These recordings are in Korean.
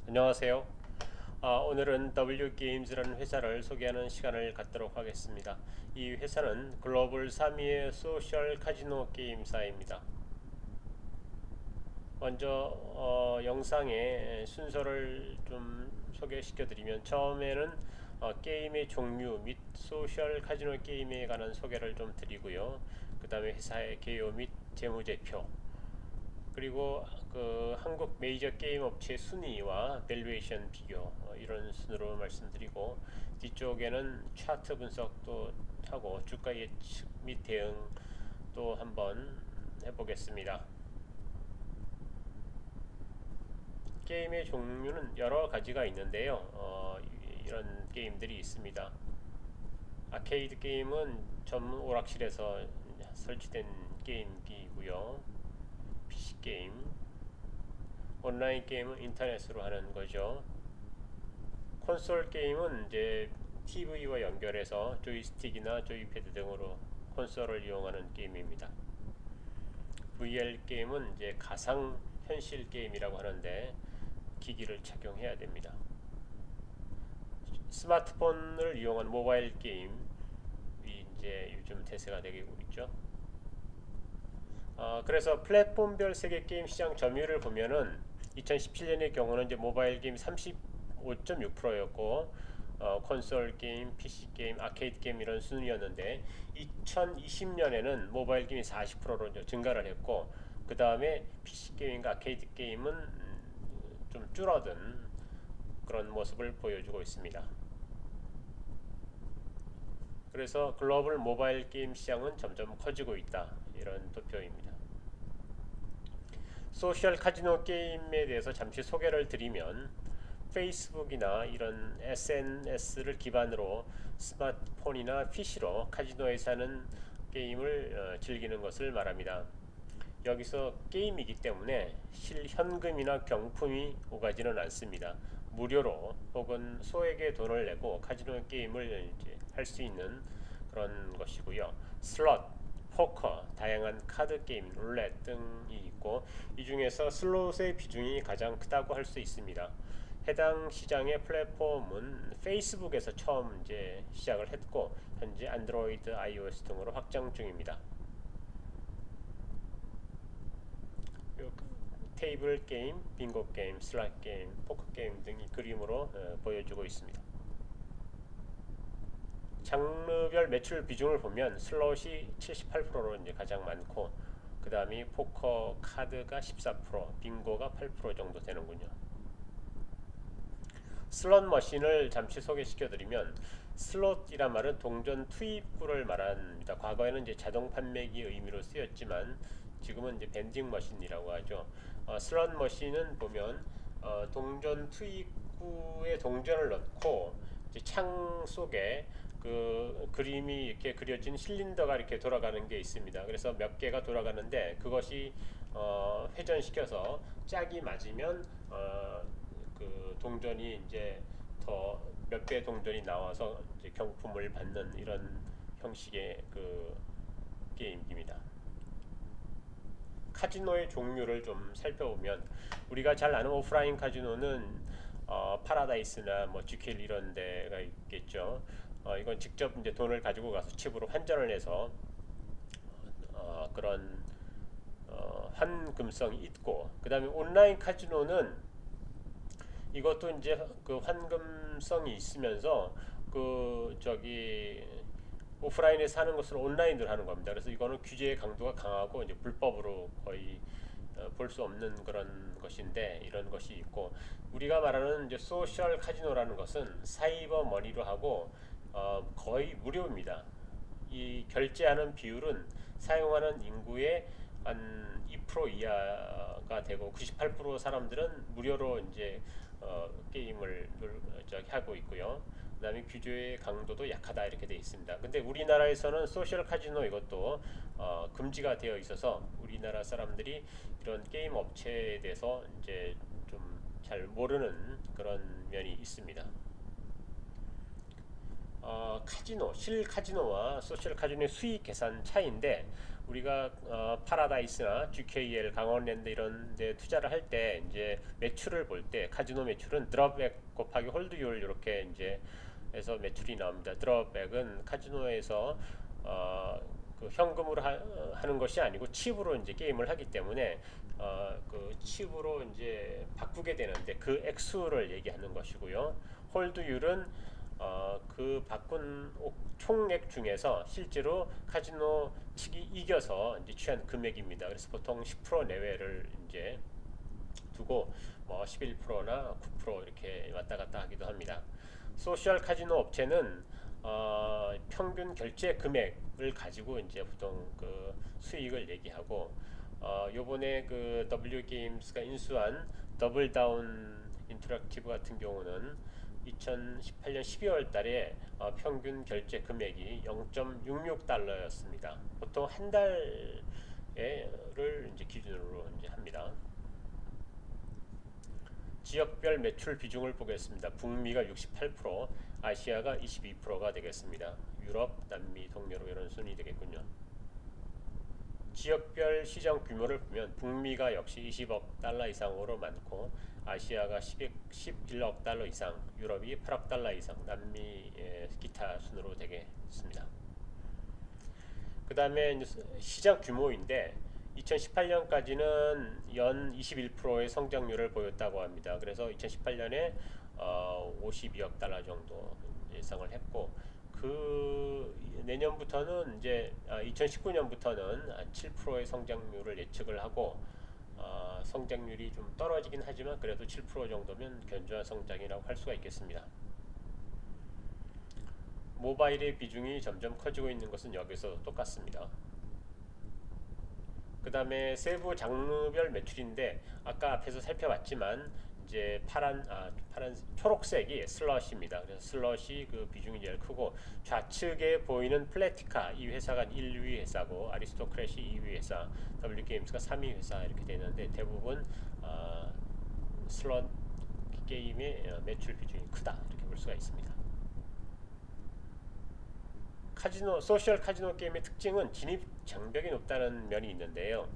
안녕하세요. 오늘은 W게임즈라는 회사를 소개하는 시간을 갖도록 하겠습니다. 이 회사는 글로벌 3위의 소셜 카지노 게임사입니다. 먼저 영상의 순서를 좀 소개시켜 드리면, 처음에는 게임의 종류 및 소셜 카지노 게임에 관한 소개를 좀 드리고요. 그 다음에 회사의 개요 및 재무제표, 그리고 그 한국 메이저 게임 업체 순위와 밸류에이션 비교, 이런 순으로 말씀드리고, 뒤쪽에는 차트 분석도 하고 주가 예측 및 대응도 한번 해보겠습니다. 게임의 종류는 여러 가지가 있는데요. 이런 게임들이 있습니다. 아케이드 게임은 전문 오락실에서 설치된 게임기고요. PC 게임, 온라인 게임은 인터넷으로 하는 거죠. 콘솔 게임은 이제 TV와 연결해서 조이스틱이나 조이패드 등으로 콘솔을 이용하는 게임입니다. VR 게임은 이제 가상 현실 게임이라고 하는데 기기를 착용해야 됩니다. 스마트폰을 이용한 모바일 게임이 이제 요즘 대세가 되고 있죠. 그래서 플랫폼별 세계 게임 시장 점유율을 보면은 2017년의 경우는 이제 모바일 게임 35.6%였고, 콘솔 게임, PC 게임, 아케이드 게임 이런 순위였는데, 2020년에는 모바일 게임이 40%로 증가를 했고, 그 다음에 PC 게임과 아케이드 게임은 좀 줄어든 그런 모습을 보여주고 있습니다. 그래서 글로벌 모바일 게임 시장은 점점 커지고 있다, 이런 도표입니다. 소셜 카지노 게임에 대해서 잠시 소개를 드리면, 페이스북이나 이런 SNS를 기반으로 스마트폰이나 PC로 카지노에서 하는 게임을 즐기는 것을 말합니다. 여기서 게임이기 때문에 실현금이나 경품이 오가지는 않습니다. 무료로 혹은 소액의 돈을 내고 카지노 게임을 할 수 있는 그런 것이고요. 슬롯, 포커, 다양한 카드 게임, 룰렛 등이 있고, 이 중에서 슬롯의 비중이 가장 크다고 할 수 있습니다. 해당 시장의 플랫폼은 페이스북에서 처음 이제 시작을 했고, 현재 안드로이드, iOS 등으로 확장 중입니다. 테이블 게임, 빙고 게임, 슬롯 게임, 포커 게임 등이 그림으로 보여주고 있습니다. 장르별 매출 비중을 보면 슬롯이 78%로 이제 가장 많고, 그 다음이 포커 카드가 14%, 빙고가 8% 정도 되는군요. 슬롯 머신을 잠시 소개시켜드리면, 슬롯이란 말은 동전 투입구를 말합니다. 과거에는 이제 자동 판매기 의미로 쓰였지만 지금은 이제 벤딩 머신이라고 하죠. 슬롯 머신은 보면 동전 투입구에 동전을 넣고 이제 창 속에 그 그림이 이렇게 그려진 실린더가 이렇게 돌아가는 게 있습니다. 그래서 몇 개가 돌아가는데, 그것이 회전시켜서 짝이 맞으면 그 동전이 이제 더 몇 배 동전이 나와서 이제 경품을 받는 이런 형식의 그 게임입니다. 카지노의 종류를 좀 살펴보면, 우리가 잘 아는 오프라인 카지노는 파라다이스나 뭐 GK 이런 데가 있겠죠. 이건 직접 이제 돈을 가지고 가서 칩으로 환전을 해서 그런 환금성이 있고, 그 다음에 온라인 카지노는 이것도 이제 그 환금성이 있으면서 그 저기 오프라인에서 하는 것을 온라인으로 하는 겁니다. 그래서 이거는 규제의 강도가 강하고 이제 불법으로 거의 볼 수 없는 그런 것인데, 이런 것이 있고, 우리가 말하는 이제 소셜 카지노라는 것은 사이버 머니로 하고 거의 무료입니다. 이 결제하는 비율은 사용하는 인구의 한 2% 이하가 되고, 98% 사람들은 무료로 이제 게임을 하고 있고요. 그다음에 규제의 강도도 약하다, 이렇게 되어 있습니다. 근데 우리나라에서는 소셜 카지노 이것도 금지가 되어 있어서 우리나라 사람들이 이런 게임 업체에 대해서 이제 좀 잘 모르는 그런 면이 있습니다. 카지노, 실 카지노와 소셜 카지노의 수익 계산 차이인데, 우리가 파라다이스나 GKL, 강원랜드 이런 데 투자를 할 때 이제 매출을 볼 때 카지노 매출은 드롭백 곱하기 홀드율 이렇게 이제 해서 매출이 나옵니다. 드롭백은 카지노에서 그 현금으로 하는 것이 아니고 칩으로 이제 게임을 하기 때문에 그 칩으로 이제 바꾸게 되는데 그 액수를 얘기하는 것이고요. 홀드율은 그 바꾼 총액 중에서 실제로 카지노 측이 이겨서 이제 취한 금액입니다. 그래서 보통 10% 내외를 이제 두고 뭐 11%나 9% 이렇게 왔다 갔다 하기도 합니다. 소셜 카지노 업체는 평균 결제 금액을 가지고 이제 보통 그 수익을 얘기하고 요번에 그 W 게임스가 인수한 더블 다운 인터랙티브 같은 경우는 2018년 12월 달에 평균 결제 금액이 0.66달러였습니다. 보통 한 달을 이제 기준으로 이제 합니다. 지역별 매출 비중을 보겠습니다. 북미가 68%, 아시아가 22%가 되겠습니다. 유럽, 남미, 동유럽 이런 순위 되겠군요. 지역별 시장 규모를 보면 북미가 역시 20억 달러 이상으로 많고 아시아가 11억 달러 이상, 유럽이 8억 달러 이상, 남미 기타 순으로 되겠습니다. 그 다음에 시장 규모인데 2018년까지는 연 21%의 성장률을 보였다고 합니다. 그래서 2018년에 52억 달러 정도 예상을 했고 그 내년부터는 이제 2019년부터는 7%의 성장률을 예측을 하고 성장률이 좀 떨어지긴 하지만 그래도 7% 정도면 견조한 성장이라고 할 수가 있겠습니다. 모바일의 비중이 점점 커지고 있는 것은 여기서 똑같습니다. 그 다음에 세부 장르별 매출인데 아까 앞에서 살펴봤지만 이제 파란 초록색이 슬러시입니다. 그래서 슬러시 그 비중이 제일 크고 좌측에 보이는 플래티카 이 회사가 1위 회사고 아리스토크래시 2위 회사, W 게임스가 3위 회사 이렇게 되는데 대부분 슬롯 게임의 매출 비중이 크다 이렇게 볼 수가 있습니다. 카지노 소셜 카지노 게임의 특징은 진입 장벽이 높다는 면이 있는데요.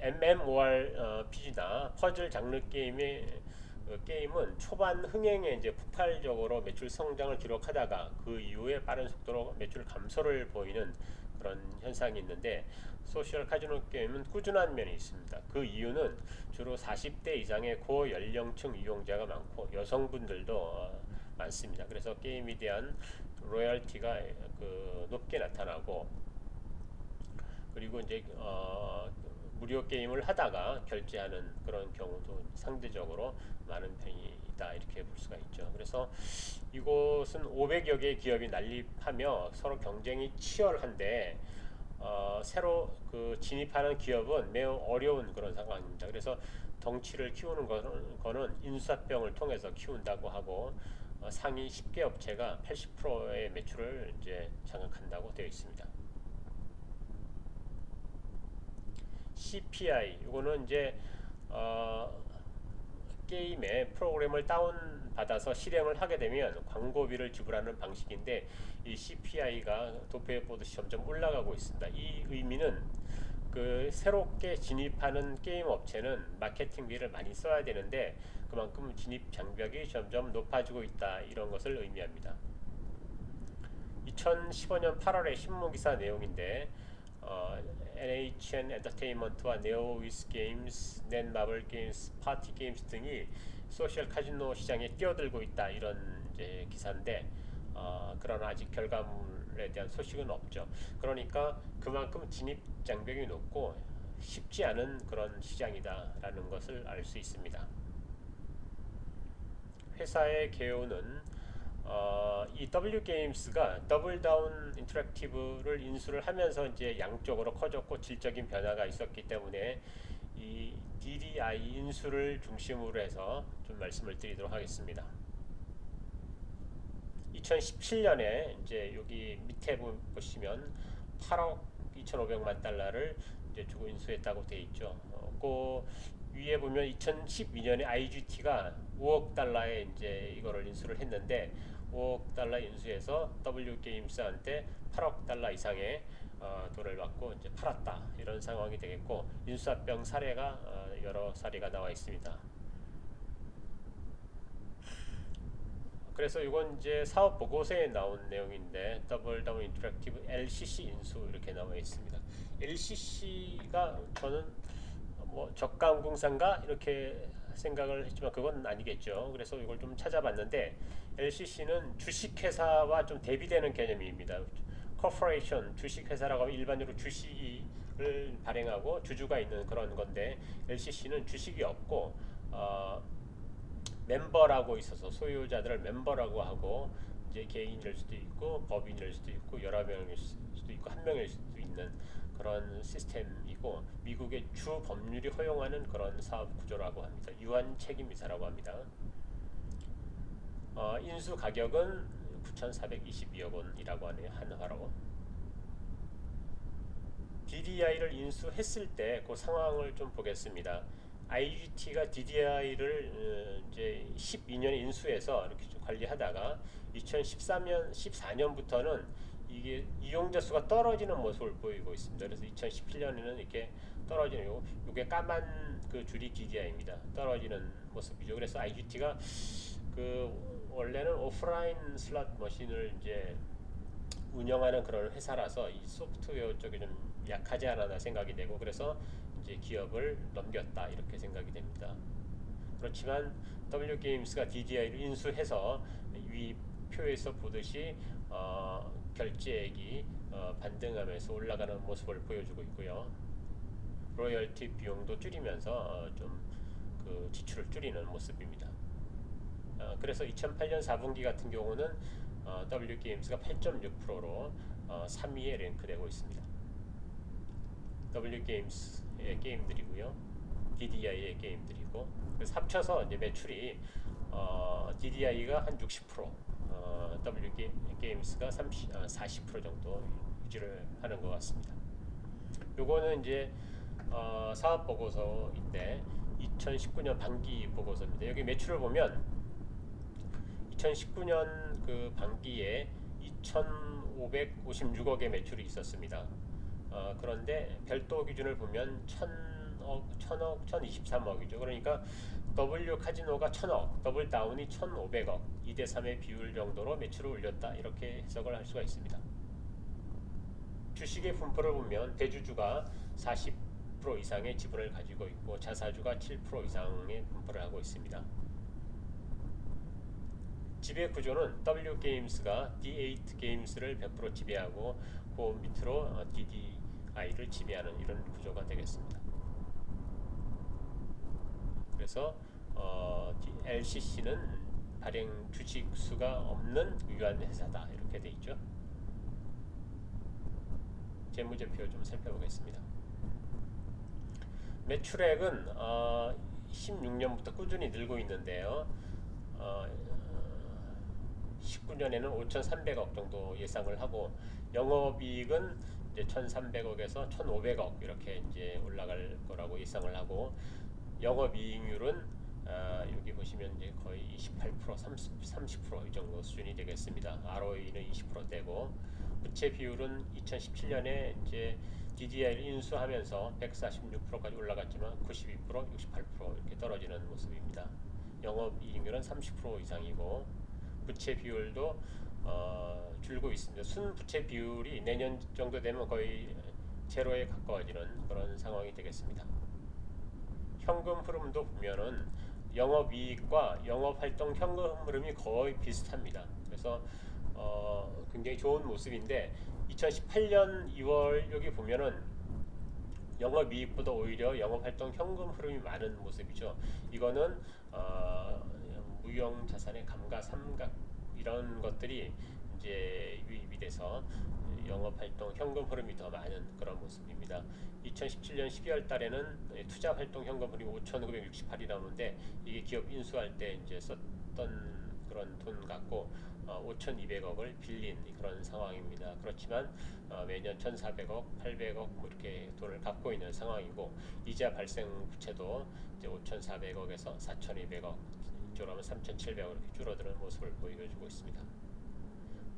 MMORPG나 퍼즐 장르 게임은 초반 흥행에 이제 폭발적으로 매출 성장을 기록하다가 그 이후에 빠른 속도로 매출 감소를 보이는 그런 현상이 있는데 소셜 카지노 게임은 꾸준한 면이 있습니다. 그 이유는 주로 40대 이상의 고연령층 이용자가 많고 여성분들도 많습니다. 그래서 게임에 대한 로열티가 높게 나타나고 그리고 이제 무료 게임을 하다가 결제하는 그런 경우도 상대적으로 많은 편이다 이렇게 볼 수가 있죠. 그래서 이곳은 500여 개의 기업이 난립하며 서로 경쟁이 치열한데 새로 그 진입하는 기업은 매우 어려운 그런 상황입니다. 그래서 덩치를 키우는 거는 인수합병을 통해서 키운다고 하고 상위 10개 업체가 80%의 매출을 이제 장악한다고 되어 있습니다. CPI 이거는 이제 게임의 프로그램을 다운 받아서 실행을 하게 되면 광고비를 지불하는 방식인데 이 CPI가 도표에 보듯이 점점 올라가고 있습니다. 이 의미는 그 새롭게 진입하는 게임 업체는 마케팅비를 많이 써야 되는데 그만큼 진입 장벽이 점점 높아지고 있다 이런 것을 의미합니다. 2015년 8월의 신문기사 내용인데 NHN 엔터테인먼트와 네오위스 게임스, 넷마블 게임스, 파티 게임스 등이 소셜 카지노 시장에 뛰어들고 있다 이런 이제 기사인데 그러나 아직 결과물에 대한 소식은 없죠. 그러니까 그만큼 진입 장벽이 높고 쉽지 않은 그런 시장이다라는 것을 알 수 있습니다. 회사의 개요는 이 W 게임스가 더블 다운 인터랙티브를 인수를 하면서 이제 양쪽으로 커졌고 질적인 변화가 있었기 때문에 이 DDI 인수를 중심으로 해서 좀 말씀을 드리도록 하겠습니다. 2017년에 이제 여기 밑에 보시면 8억 2,500만 달러를 이제 주고 인수했다고 되어 있죠. 그 위에 보면 2012년에 IGT가 5억 달러에 이제 이거를 인수를 했는데 5억 달러 인수해서 W 게임스한테 8억 달러 이상의 돈을 받고 이제 팔았다 이런 상황이 되겠고 인수합병 사례가 여러 사례가 나와 있습니다. 그래서 이건 이제 사업 보고서에 나온 내용인데 더블 다운 인터랙티브 LCC 인수 이렇게 나와 있습니다. LCC가 저는 뭐 저가항공사인가 이렇게 생각을 했지만 그건 아니겠죠. 그래서 이걸 좀 찾아봤는데 LCC는 주식회사와 좀 대비되는 개념입니다. 코퍼레이션 주식회사라고 하면 일반적으로 주식을 발행하고 주주가 있는 그런 건데 LCC는 주식이 없고 멤버라고 있어서 소유자들을 멤버라고 하고 이제 개인일 수도 있고 법인일 수도 있고 여러 명일 수도 있고 한 명일 수도 있는 그런 시스템이고 미국의 주 법률이 허용하는 그런 사업 구조라고 합니다. 유한 책임이사라고 합니다. 인수 가격은 9,422억 원이라고 하네요. 한화로. DDI를 인수했을 때 그 상황을 좀 보겠습니다. IGT가 DDI를 이제 12년에 인수해서 이렇게 좀 관리하다가 2013년, 14년부터는 이게 이용자 수가 떨어지는 모습을 보이고 있습니다. 그래서 2017년에는 이렇게 떨어지는 요게 까만 그 줄이 DDI입니다. 떨어지는 모습이죠. 그래서 IGT가 그 원래는 오프라인 슬롯 머신을 이제 운영하는 그런 회사라서 이 소프트웨어 쪽이 좀 약하지 않았나 생각이 되고 그래서 이제 기업을 넘겼다 이렇게 생각이 됩니다. 그렇지만 W 게임스가 DDI를 인수해서 위 표에서 보듯이 결제액이 반등하면서 올라가는 모습을 보여주고 있고요. 로열티 비용도 줄이면서 좀 그 지출을 줄이는 모습입니다. 그래서 2008년 4분기 같은 경우는 W 게임스가 8.6%로 3위에 랭크되고 있습니다. W 게임스의 게임들이고요, DDI의 게임들이고 그래서 합쳐서 이제 매출이 DDI가 한 60%, W 게임스가 40% 정도 유지를 하는 것 같습니다. 요거는 이제 사업 보고서인데 2019년 반기 보고서입니다. 여기 매출을 보면 2019년 그 반기에 2,556억의 매출이 있었습니다. 그런데 별도 기준을 보면 1,000억, 1,023억이죠. 그러니까 W 카지노가 1,000억, 더블 다운이 1,500억, 2대 3의 비율 정도로 매출을 올렸다 이렇게 해석을 할 수가 있습니다. 주식의 분포를 보면 대주주가 40% 이상의 지분을 가지고 있고 자사주가 7% 이상의 분포를 하고 있습니다. 지배 구조는 W 게임스가 D8 게임스를 100% 지배하고 그 밑으로 DDI를 지배하는 이런 구조가 되겠습니다. 그래서 LCC는 발행 주식 수가 없는 유한 회사다 이렇게 돼 있죠. 재무제표 좀 살펴보겠습니다. 매출액은 16년부터 꾸준히 늘고 있는데요. 19년에는 5,300억 정도 예상을 하고 영업이익은 이제 1,300억에서 1,500억 이렇게 이제 올라갈 거라고 예상을 하고 영업이익률은 여기 보시면 이제 거의 28%, 30% 정도 수준이 되겠습니다. ROE는 20%대고 부채 비율은 2017년에 이제 DDI를 인수하면서 146%까지 올라갔지만 92%, 68% 이렇게 떨어지는 모습입니다. 영업이익률은 30% 이상이고 부채 비율도 줄고 있습니다. 순부채 비율이 내년 정도 되면 거의 제로에 가까워지는 그런 상황이 되겠습니다. 현금 흐름도 보면은 영업이익과 영업활동 현금 흐름이 거의 비슷합니다. 그래서 굉장히 좋은 모습인데 2018년 2월 여기 보면은 영업이익보다 오히려 영업활동 현금 흐름이 많은 모습이죠. 이거는 무형자산의 감가상각 이런 것들이 이제 유입이 돼서 영업활동 현금 흐름이 더 많은 그런 모습입니다. 2017년 12월 달에는 투자활동 현금 흐름이 5,968이 나오는데 이게 기업 인수할 때 이제 썼던 그런 돈 갖고 5,200억을 빌린 그런 상황입니다. 그렇지만 매년 1,400억, 800억 뭐 이렇게 돈을 갚고 있는 상황이고 이자 발생 부채도 이제 5,400억에서 4,200억 이쪽으로 하면 3,700원 이렇게 줄어드는 모습을 보여주고 있습니다.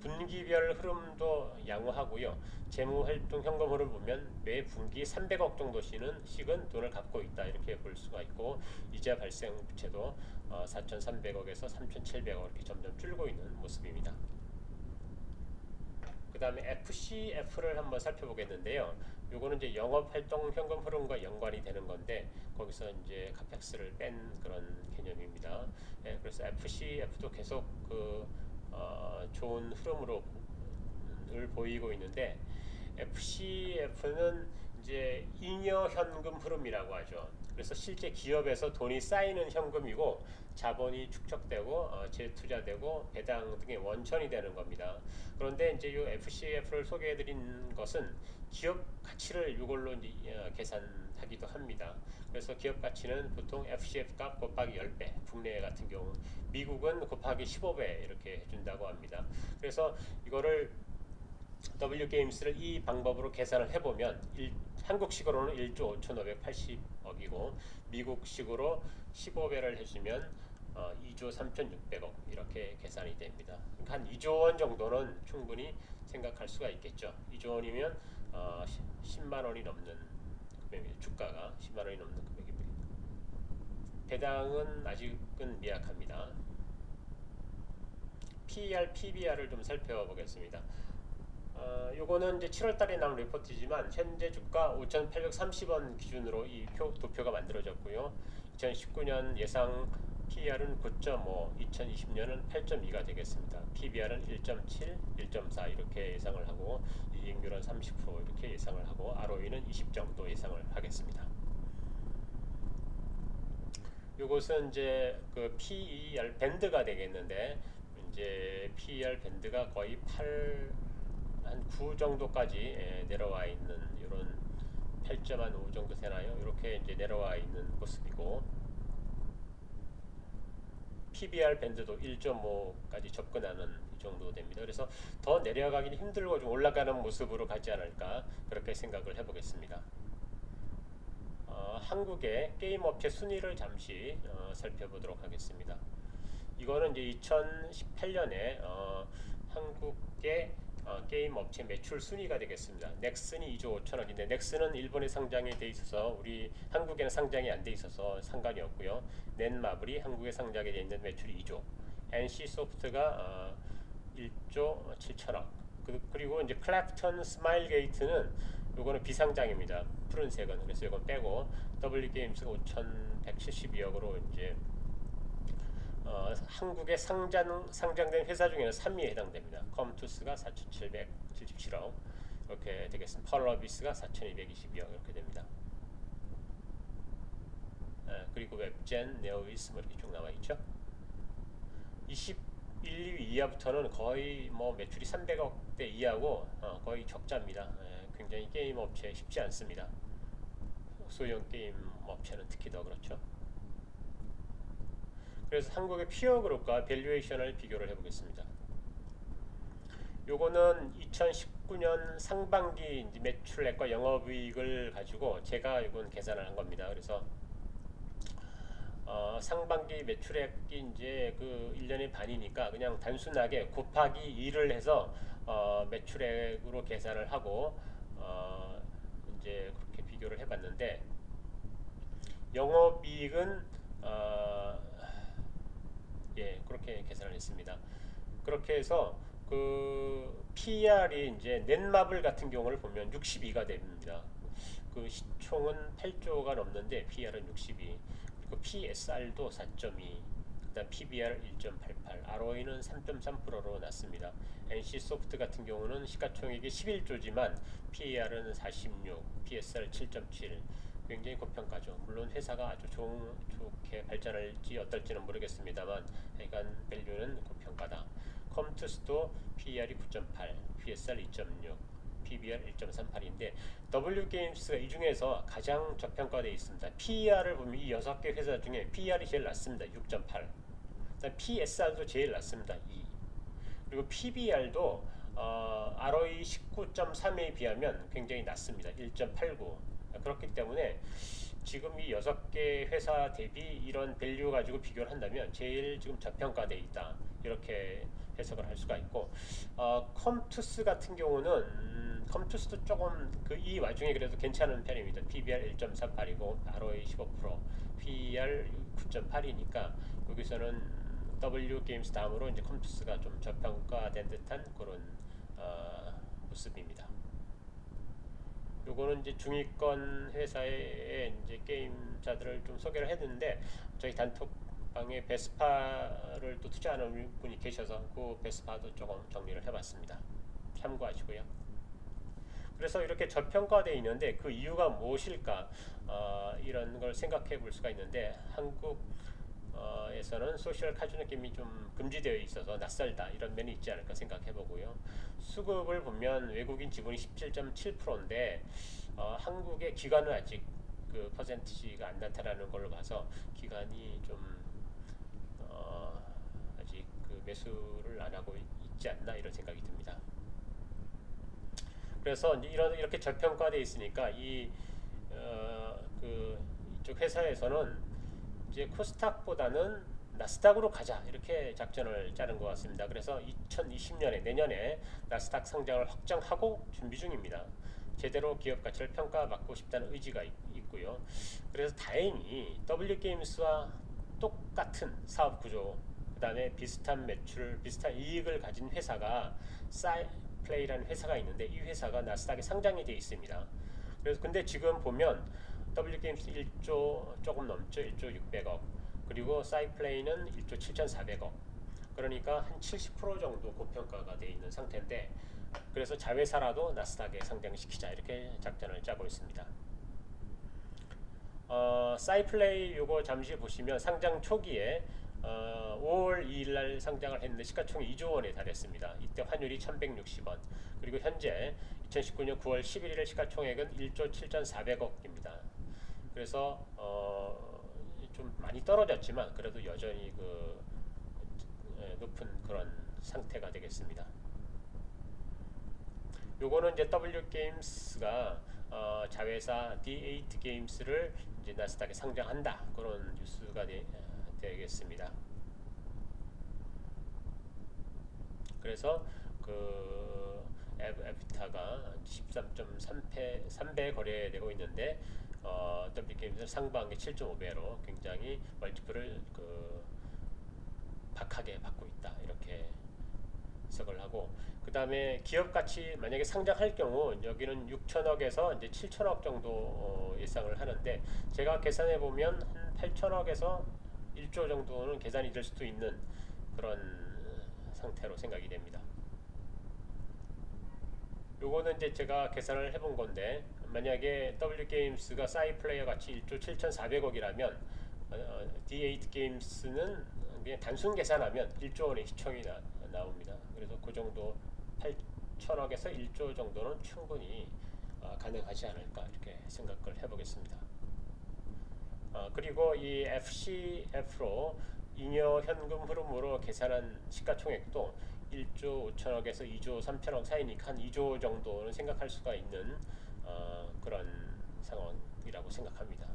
분기별 흐름도 양호하고요. 재무활동 현금 흐름 보면 매 분기 300억 정도씩은 돈을 갖고 있다 이렇게 볼 수가 있고, 이자 발생 부채도 4,300억에서 3,700억 이렇게 점점 줄고 있는 모습입니다. 그 다음에 FCF를 한번 살펴보겠는데요. 요거는 이제 영업활동 현금 흐름과 연관이 되는 건데, 거기서 이제 카펙스를 뺀 그런 개념입니다. 예, 그래서 FCF도 계속 좋은 흐름으로 을 보이고 있는데, FCF는 이제 잉여 현금 흐름이라고 하죠. 그래서 실제 기업에서 돈이 쌓이는 현금이고, 자본이 축적되고 재투자되고 배당 등의 원천이 되는 겁니다. 그런데 이제 이 FCF를 소개해드린 것은 기업 가치를 이걸로 계산하기도 합니다. 그래서 기업 가치는 보통 FCF 값 곱하기 10배, 국내 같은 경우 미국은 곱하기 15배 이렇게 해준다고 합니다. 그래서 이거를 W게임스를 이 방법으로 계산을 해보면 한국식으로는 1조 5,580억이고 미국식으로 15배를 해주면 2조 3,600억 이렇게 계산이 됩니다. 그러니까 한 2조 원 정도는 충분히 생각할 수가 있겠죠. 2조 원이면 10만 원이 넘는 금액입니다. 주가가 10만 원이 넘는 금액입니다. 배당은 아직은 미약합니다. PER, PBR을 좀 살펴보겠습니다. 요거는 이제 7월 달에 나온 리포트지만 현재 주가 5,830원 기준으로 이 도표가 만들어졌고요. 2019년 예상 PER은 9.5, 2020년은 8.2가 되겠습니다. PBR은 1.7, 1.4 이렇게 예상을 하고, 이익률은 30% 이렇게 예상을 하고, ROE는 20 정도 예상을 하겠습니다. 요것은 이제 그 PER 밴드가 되겠는데, 이제 PER 밴드가 거의 8, 한 9 정도까지 내려와 있는, 이런 8.5 정도 되나요? 이렇게 이제 내려와 있는 모습이고, PBR 밴드도 1.5까지 접근하는 이 정도 됩니다. 그래서 더 내려가기는 힘들고 좀 올라가는 모습으로 가지 않을까, 그렇게 생각을 해보겠습니다. 한국의 게임 업체 순위를 잠시 살펴보도록 하겠습니다. 이거는 이제 2018년에 한국의 게임 업체 매출 순위가 되겠습니다. 넥슨이 2조 5천억인데, 넥슨은 일본에 상장이 돼 있어서 우리 한국에는 상장이 안 돼 있어서 상관이 없고요. 넷마블이 한국에 상장이 돼 있는 매출이 2조, NC소프트가 1조 7천억, 그리고 이제 클래프턴 스마일게이트는 요거는 비상장입니다. 푸른색은. 그래서 이건 빼고 W게임스가 5,172억으로 이제 한국에 상장된 회사 중에는 3위에 해당됩니다. 컴투스가 4,777억 이렇게 되겠습니다. 펄러비스가 4,222억 이렇게 됩니다. 그리고 웹젠, 네오위스 이렇게 쭉 나와 있죠. 21, 2위 이하부터는 거의 뭐 매출이 300억대 이하고 거의 적자입니다. 굉장히 게임 업체 쉽지 않습니다. 소형 게임 업체는 특히 더 그렇죠. 그래서 한국의 피어그룹과 밸류에이션을 비교를 해보겠습니다. 요거는 2019년 상반기 매출액과 영업이익을 가지고 제가 이건 계산을 한 겁니다. 그래서 상반기 매출액이 이제 그 1년의 반이니까 그냥 단순하게 곱하기 2를 해서 매출액으로 계산을 하고 이제 그렇게 비교를 해봤는데, 영업이익은 그렇게 계산을 했습니다. 그렇게 해서 그 PER이 이제 넷마블 같은 경우를 보면 62가 됩니다. 그 시총은 8조가 넘는데 PER은 62, 그리고 PSR도 4.2, 그다음 PBR 1.88, ROE는 3.3%로 났습니다. NC소프트 같은 경우는 시가총액이 11조지만 PER은 46, PSR 7.7, 굉장히 고평가죠. 물론 회사가 아주 좋게 발전할지 어떨지는 모르겠습니다만, 하여간 밸류는 고평가다. 컴투스도 PER이 9.8, PSR 2.6, PBR 1.38인데 W게임스가 이 중에서 가장 저평가되어 있습니다. PER을 보면 이 6개 회사 중에 PER이 제일 낮습니다. 6.8. PSR도 제일 낮습니다. 2. 그리고 PBR도 ROE 19.3에 비하면 굉장히 낮습니다. 1.89. 그렇기 때문에 지금 이 6개 회사 대비 이런 밸류 가지고 비교를 한다면 제일 지금 저평가돼 있다. 이렇게 해석을 할 수가 있고, 컴투스 같은 경우는 컴투스도 조금 이 와중에 그래도 괜찮은 편입니다. PBR 1.38이고 ROE 15%, PER 9.8이니까 여기서는 W 게임스 다음으로 이제 컴투스가 좀 저평가된 듯한 그런 모습입니다. 요거는 이제 중위권 회사의 이제 게임자들을 좀 소개를 했는데, 저희 단톡방에 베스파를 또 투자하는 분이 계셔서 그 베스파도 조금 정리를 해봤습니다. 참고하시고요. 그래서 이렇게 저평가되어 있는데 그 이유가 무엇일까, 이런 걸 생각해 볼 수가 있는데, 한국에서는 소셜 카지노 게임이 좀 금지되어 있어서 낯설다 이런 면이 있지 않을까 생각해 보고요. 수급을 보면 외국인 지분이 17.7%인데 한국의 기관은 아직 그 퍼센티지가 안 나타나는 걸로 봐서 기관이 좀 아직 그 매수를 안 하고 있지 않나 이런 생각이 듭니다. 그래서 이렇게 저평가되어 있으니까 이쪽 회사에서는 이제 코스닥보다는 나스닥으로 가자 이렇게 작전을 짜는 것 같습니다. 그래서 2020년에 내년에 나스닥 상장을 확정하고 준비 중입니다. 제대로 기업 가치를 평가받고 싶다는 의지가 있고요. 그래서 다행히 W게임스와 똑같은 사업 구조, 그 다음에 비슷한 매출, 비슷한 이익을 가진 회사가 사이플레이라는 회사가 있는데 이 회사가 나스닥에 상장이 되어 있습니다. 그래서 근데 지금 보면 W게임스 1조 조금 넘죠. 1조 600억. 그리고 사이플레이는 1조 7,400억. 그러니까 한 70% 정도 고평가가 되어 있는 상태인데, 그래서 자회사라도 나스닥에 상장시키자 이렇게 작전을 짜고 있습니다. 사이플레이 요거 잠시 보시면 상장 초기에 5월 2일 날 상장을 했는데 시가총액 2조 원에 달했습니다. 이때 환율이 1,160원. 그리고 현재 2019년 9월 11일 시가총액은 1조 7,400억입니다. 그래서 좀 많이 떨어졌지만 그래도 여전히 높은 그런 상태가 되겠습니다. 요거는 이제 W 게임스가 자회사 D8 게임스를 이제 나스닥에 상장한다 그런 뉴스가 되겠습니다. 그래서 그 에비타가 13.3배 거래되고 있는데 W 게임스 상반기 7.5배로 굉장히 멀티플을 박하게 받고 있다 이렇게 해석을 하고, 그 다음에 기업 가치 만약에 상장할 경우 여기는 6천억에서 이제 7천억 정도 예상을 하는데, 제가 계산해 보면 한 8천억에서 1조 정도는 계산이 될 수도 있는 그런 상태로 생각이 됩니다. 요거는 이제 제가 계산을 해본 건데, 만약에 W게임스가 사이플레이어 같이 1조 7,400억이라면 D8 게임스는 그냥 단순 계산하면 1조 원의 시총이 나옵니다. 그래서 그 정도 8천억에서 1조 정도는 충분히 가능하지 않을까 이렇게 생각을 해보겠습니다. 그리고 이 FCF로 잉여 현금 흐름으로 계산한 시가총액도 1조 5천억에서 2조 3천억 사이니까 한 2조 정도는 생각할 수가 있는 그런 상황이라고 생각합니다.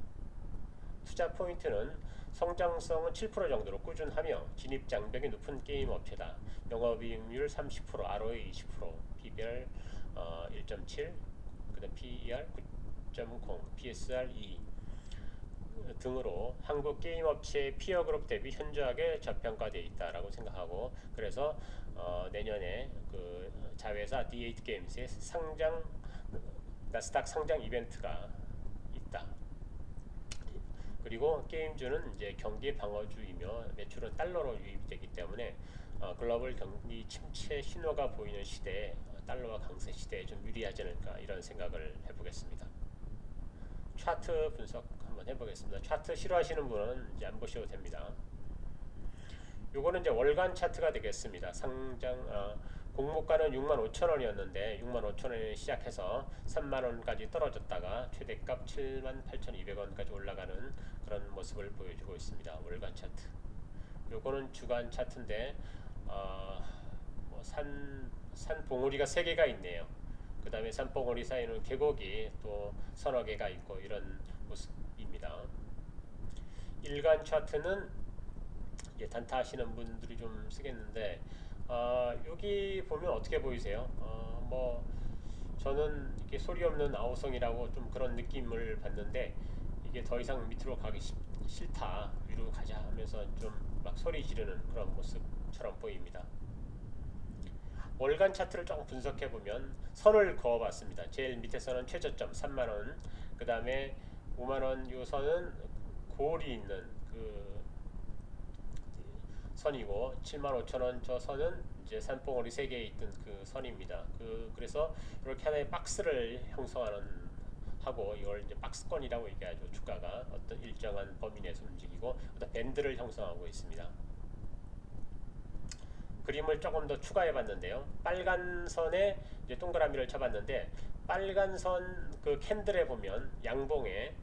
투자 포인트는 성장성은 7% 정도로 꾸준하며 진입 장벽이 높은 게임 업체다. 영업이익률 30%, ROE 20%, PBR 1.7, 그다음 PER 9.0, PSR 2 등으로 한국 게임 업체의 피어 그룹 대비 현저하게 저평가되어 있다라고 생각하고, 그래서 내년에 그 자회사 D8 게임스의 상장 나스닥 상장 이벤트가 있다. 그리고 게임주는 이제 경기 방어주이며 매출은 달러로 유입되기 때문에 글로벌 경기 침체 신호가 보이는 시대에 달러와 강세 시대에 좀 유리하지 않을까 이런 생각을 해보겠습니다. 차트 분석 한번 해보겠습니다. 차트 싫어하시는 분은 이제 안 보셔도 됩니다. 요거는 이제 월간 차트가 되겠습니다. 공모가는 65,000원이었는데 65,000원에 시작해서 30,000원까지 떨어졌다가 최대값 78,200원까지 올라가는 그런 모습을 보여주고 있습니다. 월간 차트. 요거는 주간 차트인데 산봉우리가 3개가 있네요. 그 다음에 산봉우리 사이는 계곡이 또 서너 개가 있고 이런 모습입니다. 일간 차트는 단타 하시는 분들이 좀 쓰겠는데 여기 보면 어떻게 보이세요? 뭐 저는 이렇게 소리 없는 아우성이라고 좀 그런 느낌을 받는데 이게 더 이상 밑으로 가기 싫다, 위로 가자 하면서 좀 막 소리 지르는 그런 모습처럼 보입니다. 월간 차트를 조금 분석해 보면 선을 그어봤습니다. 제일 밑에 선은 최저점 3만원, 그 다음에 5만원 요 선은 골이 있는 그 선이고, 75,000원 저 선은 이제 산봉우리 3개 있던 그 선입니다. 그래서 이렇게 하나의 박스를 형성하는 하고, 이걸 이제 박스권이라고 얘기하죠. 주가가 어떤 일정한 범위 내에서 움직이고 어떤 밴드를 형성하고 있습니다. 그림을 조금 더 추가해 봤는데요. 빨간 선에 이제 동그라미를 쳐봤는데, 빨간 선 그 캔들에 보면 양봉에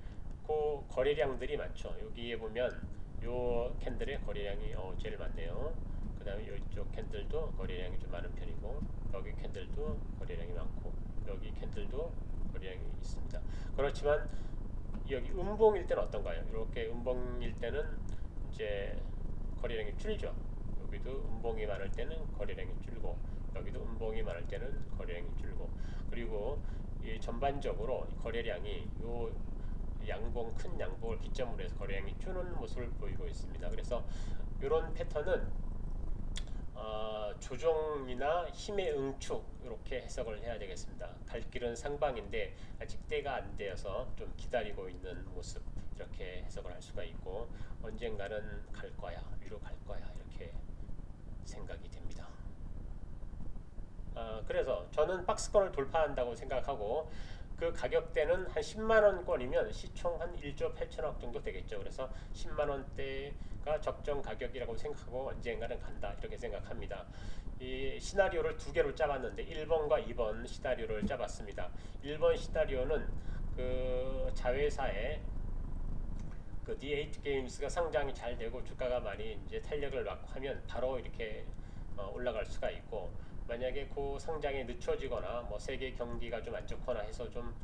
그 거래량들이 많죠. 여기에 보면 요 캔들의 거래량이 제일 많네요. 그 다음에 이쪽 캔들도 거래량이 좀 많은 편이고, 여기 캔들도 거래량이 많고, 여기 캔들도 거래량이 있습니다. 그렇지만 여기 음봉일 때는 어떤가요? 이렇게 음봉일 때는 이제 거래량이 줄죠. 여기도 음봉이 많을 때는 거래량이 줄고, 여기도 음봉이 많을 때는 거래량이 줄고, 그리고 이 전반적으로 거래량이 요 양봉, 큰 양봉을 기점으로 해서 거래량이 주는 모습을 보이고 있습니다. 그래서 이런 패턴은 조정이나 힘의 응축, 이렇게 해석을 해야 되겠습니다. 갈 길은 상방인데 아직 때가 안 되어서 좀 기다리고 있는 모습, 이렇게 해석을 할 수가 있고, 언젠가는 갈 거야, 위로 갈 거야, 이렇게 생각이 됩니다. 그래서 저는 박스권을 돌파한다고 생각하고, 그 가격대는 한 10만원권이면 시총 한 1조 8천억 정도 되겠죠. 그래서 10만원대가 적정 가격이라고 생각하고 언젠가는 간다, 이렇게 생각합니다. 이 시나리오를 두 개로 짜봤는데 1번과 2번 시나리오를 짜봤습니다. 1번 시나리오는 그 자회사의 그 D8 게임스가 상장이 잘 되고 주가가 많이 이제 탄력을 받고 하면 바로 이렇게 올라갈 수가 있고, 만약에 그 상장이 늦춰지거나 뭐 세계 경기가 좀 안 좋거나 해서 좀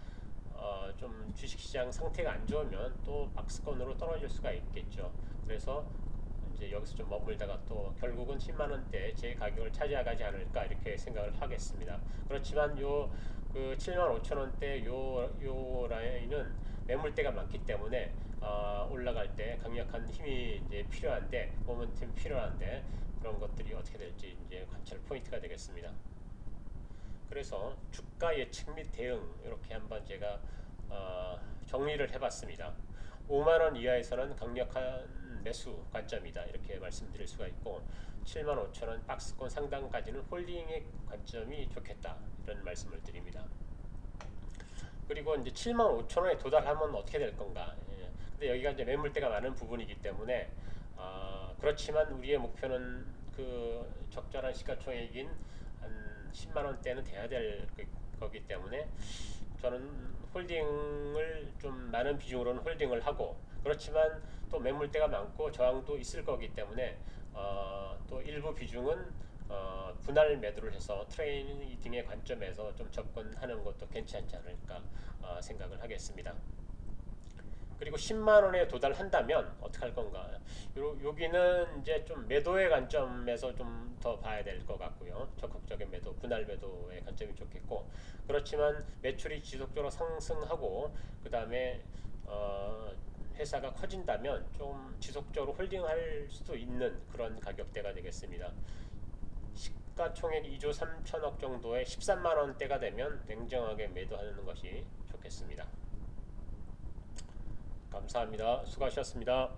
주식시장 상태가 안 좋으면 또 박스권으로 떨어질 수가 있겠죠. 그래서 이제 여기서 좀 머물다가 또 결국은 10만 원대 제 가격을 차지하지 않을까, 이렇게 생각을 하겠습니다. 그렇지만 그 7만 5천 원대 요 라인은 매물대가 많기 때문에 올라갈 때 강력한 힘이 이제 필요한데, 모멘텀 필요한데, 그런 것들이 어떻게 될지 이제 관찰 포인트가 되겠습니다. 그래서 주가 예측 및 대응, 이렇게 한번 제가 정리를 해봤습니다. 5만 원 이하에서는 강력한 매수 관점이다, 이렇게 말씀드릴 수가 있고, 7만 5천 원 박스권 상단까지는 홀딩의 관점이 좋겠다, 이런 말씀을 드립니다. 그리고 이제 7만 5천 원에 도달하면 어떻게 될 건가? 근데 여기가 이제 매물대가 많은 부분이기 때문에 그렇지만 우리의 목표는 그 적절한 시가총액인 한 10만 원대는 돼야 될 거기 때문에 저는 홀딩을 좀 많은 비중으로는 홀딩을 하고, 그렇지만 또 매물대가 많고 저항도 있을 거기 때문에 또 일부 비중은 분할 매도를 해서 트레이딩의 관점에서 좀 접근하는 것도 괜찮지 않을까 생각을 하겠습니다. 그리고 10만 원에 도달한다면 어떻게 할 건가? 여기는 이제 좀 매도의 관점에서 좀 더 봐야 될 것 같고요. 적극적인 매도, 분할 매도의 관점이 좋겠고, 그렇지만 매출이 지속적으로 상승하고 그 다음에 회사가 커진다면 좀 지속적으로 홀딩할 수도 있는 그런 가격대가 되겠습니다. 시가총액 2조 3천억 정도의 13만 원대가 되면 냉정하게 매도하는 것이 좋겠습니다. 감사합니다. 수고하셨습니다.